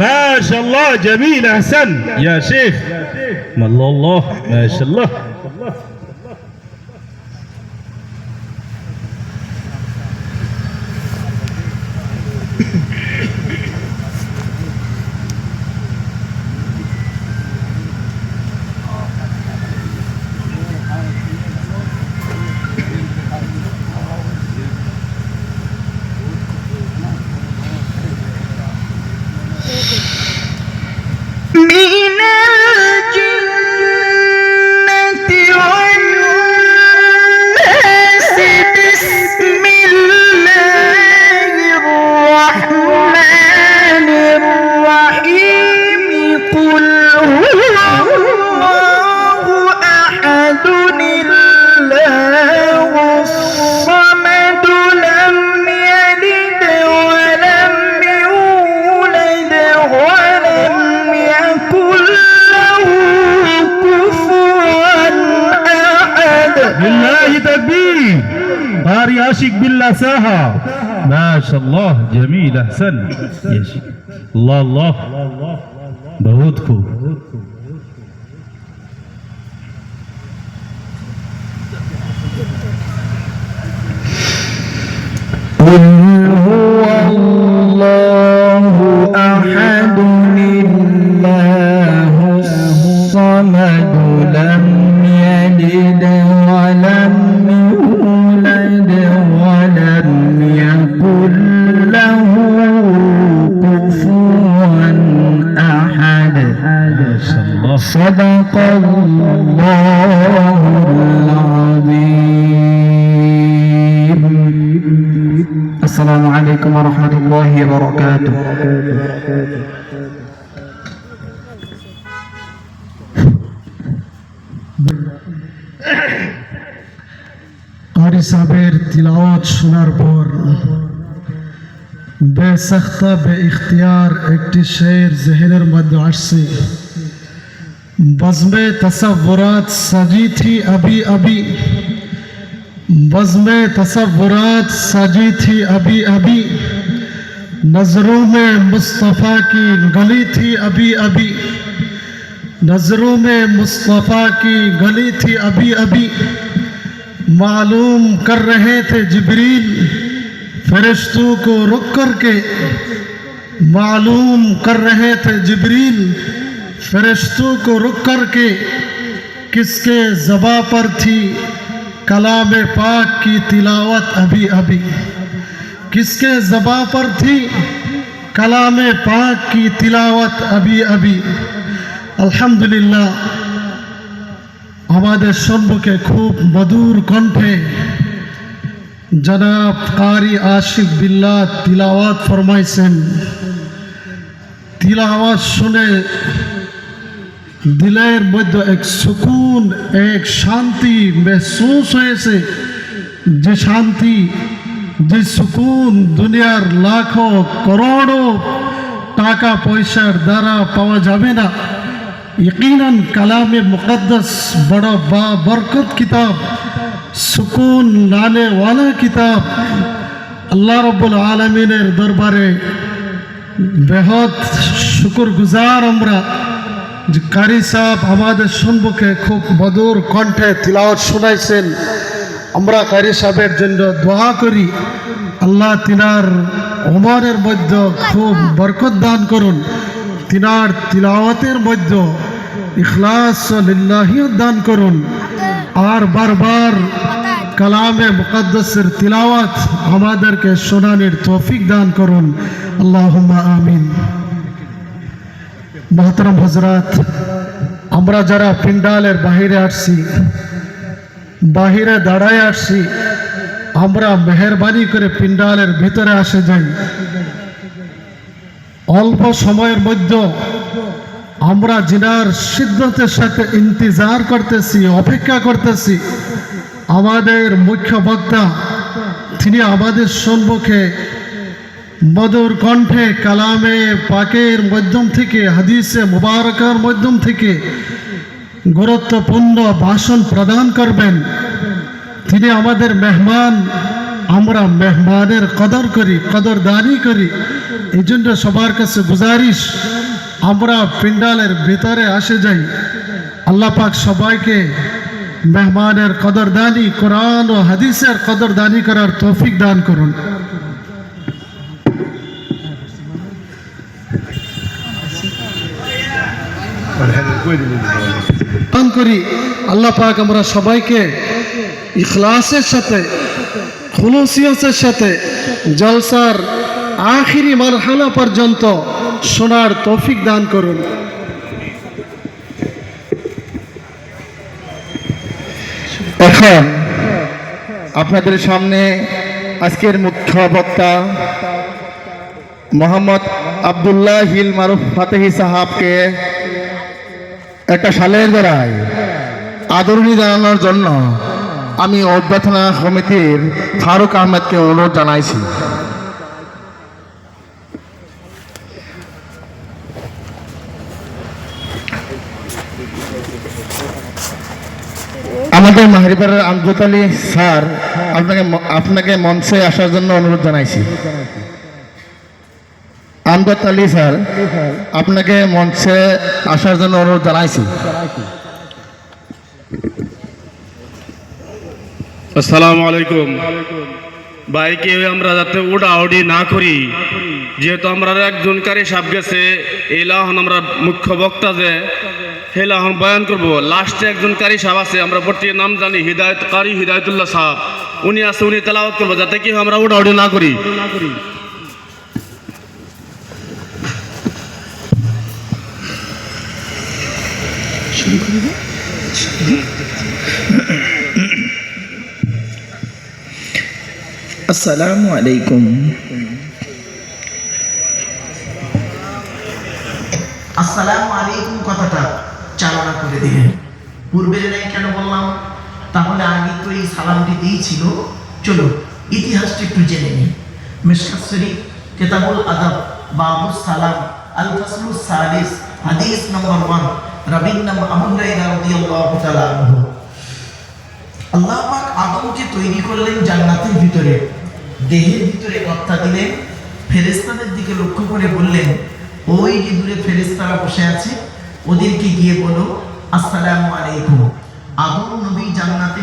ما شاء الله جميل أحسن يا شيخ الله ما شاء الله من الجنة والناس بسم الله الرحمن الرحيم قل هو الله أحد الله الصمد لم يلد ولم يولد ولم يكن له كفوا أحد. بالله تكبير قاري عاشق بالله ساها ما شاء الله جميل أحسن يا شيخ الله الله बहुत खूब قل هو الله أحد الله الصمد لم يلد ولم يولد ولم يكن له كفوا أحد. صدق الله العظيم. السلام عليكم ورحمة الله وبركاته. قاری সাহেবের তিলাওয়াত শোনার পর বেসখতা বে ইখতিয়ার একটি শের জেহেনের মধ্যে আসছে बज़्म-ए तसव्वुरात सजी थी अभी अभी बज़्म-ए तसव्वुरात सजी थी अभी अभी नज़रों में मुस्तफ़ा की गली थी अभी अभी नज़रों में मुस्तफ़ा की गली थी अभी अभी मालूम कर रहे थे जिब्रील फरिश्तों को रुक करके मालूम कर रहे थे जिब्रील फरिश्तों को रुक करके किसके ज़बा पर थी कलाम पाक की तिलावत अभी अभी किसके ज़बा पर थी कलाम पाक की तिलावत अभी अभी अल्हम्दुलिल्लाह আমাদের সম্মুখে খুব মধুর কণ্ঠে জনাব কারি আশিক বিল্লাহ তিলাওয়াত ফরমাইছেন তিলাওয়াত শুনে দিলের মধ্যে এক সুকুন এক শান্তি महसूस হয়েছে যে শান্তি যে সুকুন দুনিয়ার লাখো করোড়ো টাকা পয়সার দ্বারা পাওয়া যাবে না यकीनन कलाम मुक़द्दस बड़ा बाबरकत किताब सुकून लाने वाला किताब अल्लाह रब्बुल आलमीनेर दरबारे बेहद शुक्रगुजार আমরা যে কারি সাহেব আমাদের সম্মুখে খুব মধুর কণ্ঠে তিলাওয়াত শোনাইছেন আমরা কারি সাহেবের জন্য দোয়া করি আল্লাহ তিনার ওমরের মধ্যে খুব বরকত দান করুন তিনার তিলাওয়াতের মধ্যে ইখলাস লিল্লাহি দান করুন আর বারবার কালামে মুকদ্দাসের তিলাওয়াত আমাদেরকে শোনানোর তৌফিক দান করুন আল্লাহুম্মা আমিন। মোহতারাম হযরত আমরা যারা পিন্ডালের বাহিরে আসছি বাহিরে দাঁড়ায় আসছি আমরা মেহেরবানি করে পিন্ডালের ভিতরে আসে যাই অল্প সময়ের মধ্যে আমরা জিনার সিদ্ধতের সাথে ইন্তজার করতেছি অপেক্ষা করতেছি আমাদের মুখ্য বক্তা তিনি আমাদের সম্মুখে মধুর কণ্ঠে কালামে পাকের মাধ্যম থেকে হাদিসে মুবারকার মাধ্যম থেকে গুরুত্বপূর্ণ ভাষণ প্রদান করবেন তিনি আমাদের মেহমান আমরা মেহমানের কদর করি কদরদানি করি এই জন্য সবার কাছে গুজারিশ আমরা পিন্ডালের ভিতরে আসে যাই। আল্লাহ পাক সবাইকে মেহমানের কদরদানি, কোরআন ও হাদিসের কদরদানি করার তৌফিক দান করুন। দান করি আল্লাহ পাক আমরা সবাইকে ইখলাসের সাথে, খুলুসিয়তের সাথে জলসার আখিরি মারহালা পর্যন্ত শোনার তৌফিক দান করুন। এখন আপনাদের সামনে আজকের মুখ্য বক্তা মোহাম্মদ আব্দুল্লাহ হিল মারুফ ফাতেহি সাহাবকে একটা শালের দ্বারায় আদরণী জানানোর জন্য আমি অভ্যর্থনা সমিতির ফারুক আহমেদকে অনুরোধ জানাইছি। আমাদের মাহরিপাড়ার আমজদ আলী স্যার আপনাকে মঞ্চে আসার জন্য অনুরোধ জানাইছি। আমজদ আলী স্যার আপনাকে মঞ্চে আসার জন্য অনুরোধ জানাইছি। আসসালামু আলাইকুম। বাইকে আমরা যাতে উড়াউড়ি না করি, যেহেতু আমরা একজন কারি সাহেব গেছে, এই লাহন আমরা মুখ্য বক্তা যে সেই লাহন বয়ান করবো। লাস্টে একজন কারি সাহেব আছে, আমরা প্রত্যেকের নাম জানি, হিদায়তুল্লাহ সাহেব, উনি আছে, উনি তেলাওয়াত করবো, যাতে কি আমরা উড়াউড়ি না করি। আসসালামু আলাইকুম। আসসালামু আলাইকুম কথাটা চালনা করে দিলেন। পূর্বের নাই কেন বললাম? তাহলে আগে তো এই সালামটি দিয়েছিল। চলো ইতিহাসটা একটু জেনে নিই। মিশকাত শরীফ কিতাবুল আদব বাবুস সালাম আল ফাসলুস সালিস হাদিস নম্বর 1 রাবীর নাম আবু হুরায়রা রাদিয়াল্লাহু তাআলা আনহু। আল্লাহ পাক আদমকে তৈরি করলেন জান্নাতের ভিতরে, দেহের ভিতরে গর্তা দিলেন, ফেরেশতাদের দিকে লক্ষ্য করে বললেন, ওই যে দূরে ফেরেশতারা বসে আছে ওদেরকে গিয়ে বলো আসসালামু আলাইকুম। আদম নবী জান্নাতে